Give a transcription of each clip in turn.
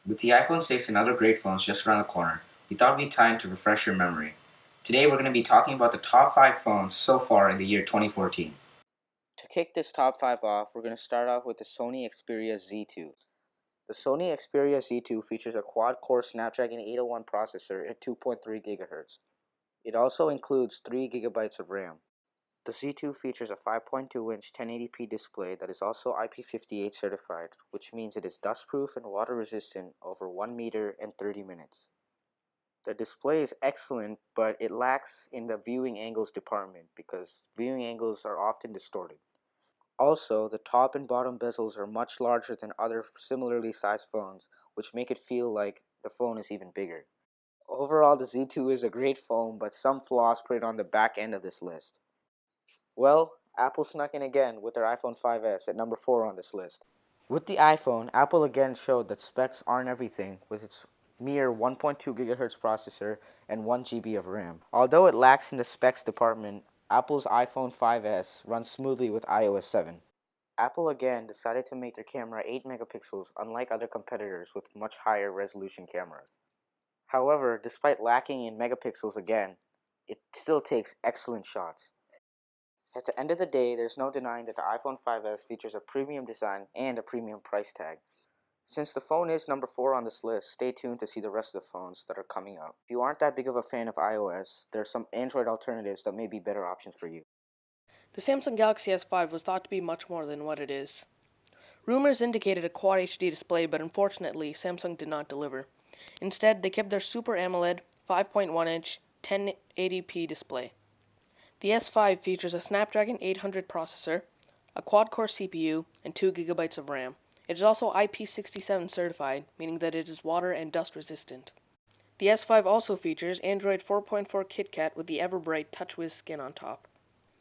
With the iPhone 6 and other great phones just around the corner, we thought it'd be time to refresh your memory. Today we're going to be talking about the top 5 phones so far in the year 2014. To kick this top 5 off, we're going to start off with the Sony Xperia Z2. The Sony Xperia Z2 features a quad-core Snapdragon 801 processor at 2.3 GHz. It also includes 3 GB of RAM. The Z2 features a 5.2-inch 1080p display that is also IP58 certified, which means it is dustproof and water resistant over 1 meter and 30 minutes. The display is excellent, but it lacks in the viewing angles department because viewing angles are often distorted. Also, the top and bottom bezels are much larger than other similarly sized phones, which make it feel like the phone is even bigger. Overall, the Z2 is a great phone, but some flaws put it on the back end of this list. Well, Apple snuck in again with their iPhone 5S at number 4 on this list. With the iPhone, Apple again showed that specs aren't everything with its mere 1.2 GHz processor and 1 GB of RAM. Although it lacks in the specs department, Apple's iPhone 5S runs smoothly with iOS 7. Apple again decided to make their camera 8 megapixels unlike other competitors with much higher resolution cameras. However, despite lacking in megapixels again, it still takes excellent shots. At the end of the day, there's no denying that the iPhone 5S features a premium design and a premium price tag. Since the phone is number 4 on this list, stay tuned to see the rest of the phones that are coming up. If you aren't that big of a fan of iOS, there are some Android alternatives that may be better options for you. The Samsung Galaxy S5 was thought to be much more than what it is. Rumors indicated a Quad HD display, but unfortunately, Samsung did not deliver. Instead, they kept their Super AMOLED 5.1-inch 1080p display. The S5 features a Snapdragon 800 processor, a quad-core CPU, and 2 GB of RAM. It is also IP67 certified, meaning that it is water and dust resistant. The S5 also features Android 4.4 KitKat with the ever-bright TouchWiz skin on top.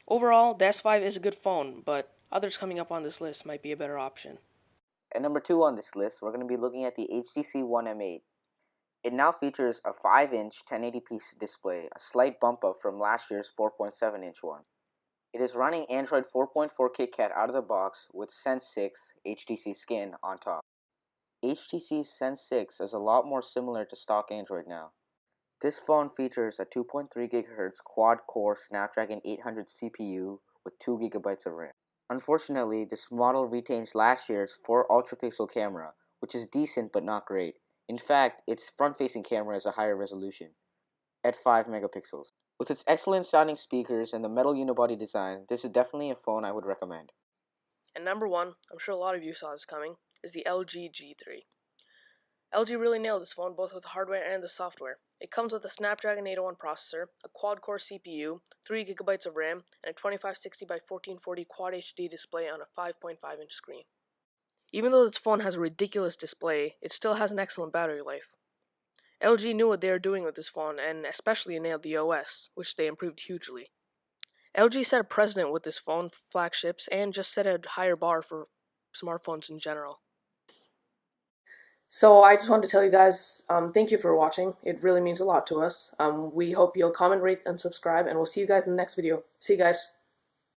Overall, the S5 is a good phone, but others coming up on this list might be a better option. At number 2 on this list, we're going to be looking at the HTC One M8. It now features a 5-inch 1080p display, a slight bump up from last year's 4.7-inch one. It is running Android 4.4 KitKat out of the box with Sense 6 HTC Skin on top. HTC's Sense 6 is a lot more similar to stock Android now. This phone features a 2.3 GHz quad-core Snapdragon 800 CPU with 2 GB of RAM. Unfortunately, this model retains last year's 4 ultra-pixel camera, which is decent but not great. In fact, its front-facing camera is a higher resolution, at 5 megapixels. With its excellent sounding speakers and the metal unibody design, this is definitely a phone I would recommend. And number 1, I'm sure a lot of you saw this coming, is the LG G3. LG really nailed this phone both with the hardware and the software. It comes with a Snapdragon 801 processor, a quad-core CPU, 3 GB of RAM, and a 2560 by 1440 Quad HD display on a 5.5-inch screen. Even though this phone has a ridiculous display, it still has an excellent battery life. LG knew what they were doing with this phone and especially nailed the OS, which they improved hugely. LG set a precedent with this phone flagships and just set a higher bar for smartphones in general. So I just wanted to tell you guys, thank you for watching. It really means a lot to us. We hope you'll comment, rate, and subscribe, and we'll see you guys in the next video. See you guys.